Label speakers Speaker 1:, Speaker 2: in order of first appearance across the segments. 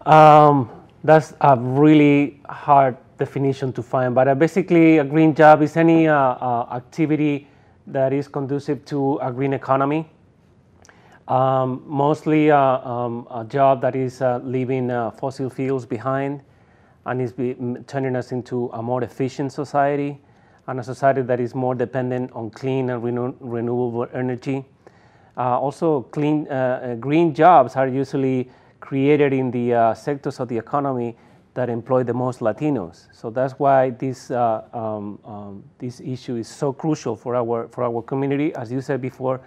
Speaker 1: That's a really hard definition to find, but basically a green job is any activity that is conducive to a green economy. Mostly a job that is leaving fossil fuels behind and is turning us into a more efficient society and a society that is more dependent on clean and renewable energy. Also, green jobs are usually created in the sectors of the economy that employ the most Latinos. So that's why this issue is so crucial for our community. As you said before,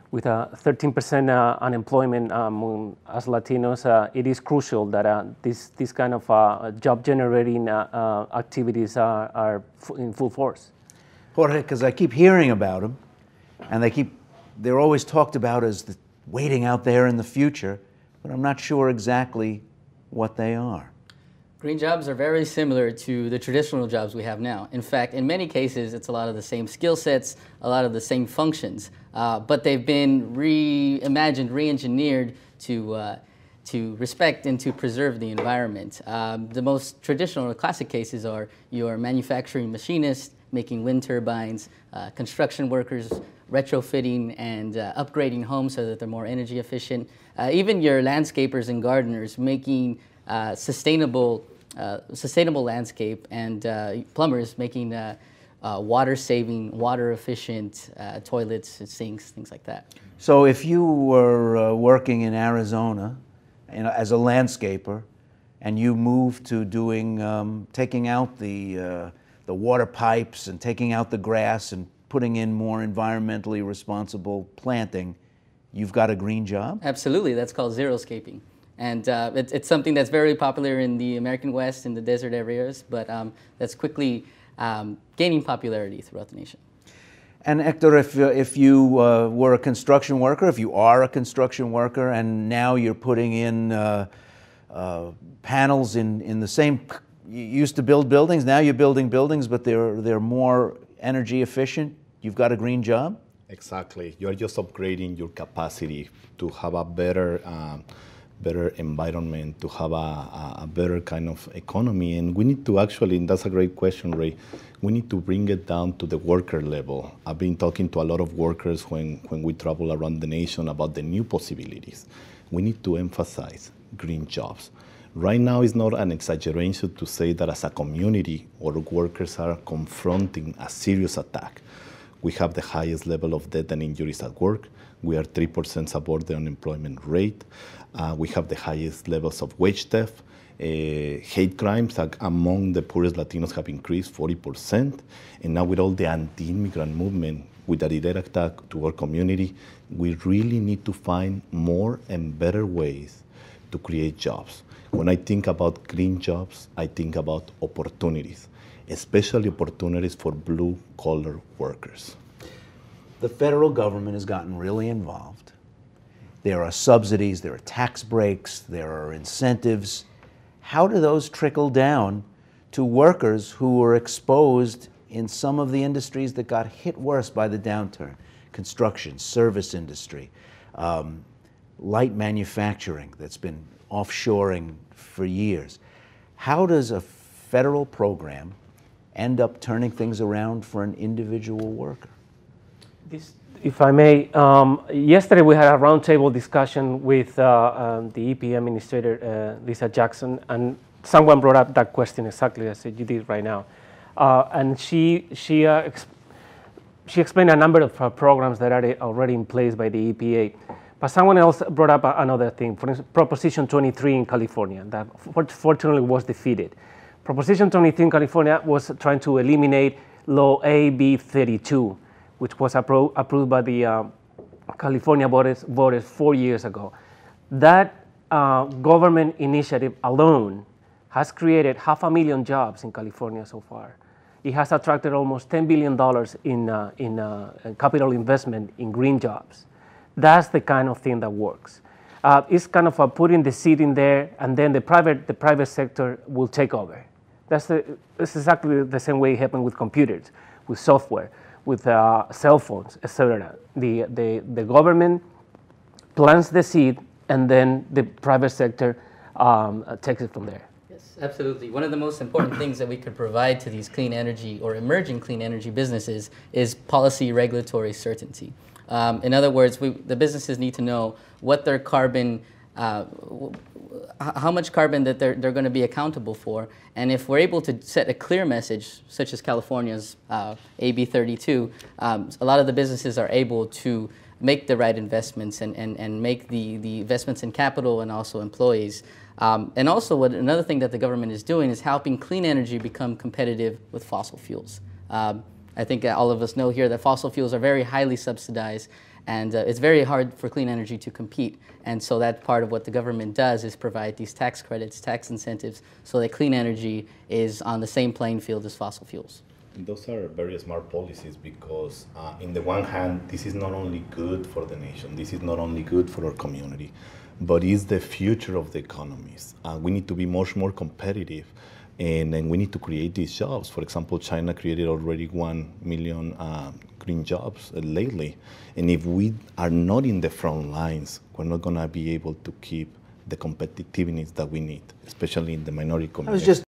Speaker 1: with a 13% unemployment among us Latinos, it is crucial that this kind of job-generating activities are in full force.
Speaker 2: Jorge, because I keep hearing about them, and they're always talked about as waiting out there in the future, but I'm not sure exactly what they are.
Speaker 3: Green jobs are very similar to the traditional jobs we have now. In fact, in many cases, it's a lot of the same skill sets, a lot of the same functions, but they've been reimagined, re-engineered to respect and to preserve the environment. The most traditional or classic cases are your manufacturing machinists, making wind turbines, construction workers, retrofitting and upgrading homes so that they're more energy efficient. Even your landscapers and gardeners making sustainable landscape, and plumbers making water-saving, water-efficient toilets, sinks, things like that.
Speaker 2: So if you were working in Arizona as a landscaper, and you moved to doing taking out the water pipes and taking out the grass and putting in more environmentally responsible planting, you've got a green job?
Speaker 3: Absolutely, that's called xeriscaping. And it's something that's very popular in the American West, in the desert areas, but that's quickly gaining popularity throughout the nation.
Speaker 2: And Hector, if you were a construction worker, if you are a construction worker, and now you're putting in panels in the same, you used to build buildings, now you're building buildings, but they're more energy efficient, you've got a green job?
Speaker 4: Exactly. You're just upgrading your capacity to have a better environment, to have a better kind of economy. And we need to actually, and that's a great question, Ray, we need to bring it down to the worker level. I've been talking to a lot of workers when we travel around the nation about the new possibilities. We need to emphasize green jobs. Right now, it's not an exaggeration to say that as a community, our workers are confronting a serious attack. We have the highest level of death and injuries at work. We are 3% above the unemployment rate. We have the highest levels of wage theft. Hate crimes among the poorest Latinos have increased 40%. And now with all the anti-immigrant movement, with a direct attack to our community, we really need to find more and better ways to create jobs. When I think about green jobs, I think about opportunities, especially opportunities for blue-collar workers.
Speaker 2: The federal government has gotten really involved. There are subsidies, there are tax breaks, there are incentives. How do those trickle down to workers who were exposed in some of the industries that got hit worse by the downturn? Construction, service industry, light manufacturing that's been offshoring for years. How does a federal program end up turning things around for an individual worker?
Speaker 1: If I may, yesterday we had a roundtable discussion with the EPA Administrator, Lisa Jackson, and someone brought up that question exactly as you did right now. And she explained a number of programs that are already in place by the EPA. But someone else brought up another thing, for instance, Proposition 23 in California, that fortunately was defeated. Proposition 23 in California was trying to eliminate Law AB 32, which was approved by the California voters 4 years ago. That government initiative alone has created 500,000 jobs in California so far. It has attracted almost $10 billion in capital investment in green jobs. That's the kind of thing that works. It's kind of putting the seed in there, and then the private sector will take over. That's exactly the same way it happened with computers, with software, with cell phones, etc. The government plants the seed, and then the private sector takes it from there.
Speaker 3: Yes, absolutely. One of the most important things that we could provide to these clean energy or emerging clean energy businesses is policy regulatory certainty. In other words, the businesses need to know what their carbon, how much carbon that they're going to be accountable for. And if we're able to set a clear message, such as California's AB 32, a lot of the businesses are able to make the right investments and make the investments in capital and also employees. And also another thing that the government is doing is helping clean energy become competitive with fossil fuels. I think all of us know here that fossil fuels are very highly subsidized, and it's very hard for clean energy to compete. And so that part of what the government does is provide these tax credits, tax incentives, so that clean energy is on the same playing field as fossil fuels.
Speaker 4: Those are very smart policies because, in the one hand, this is not only good for the nation, this is not only good for our community, but it's the future of the economies. We need to be much more competitive, and we need to create these jobs. For example, China created already 1 million green jobs lately, and if we are not in the front lines, we're not going to be able to keep the competitiveness that we need, especially in the minority community.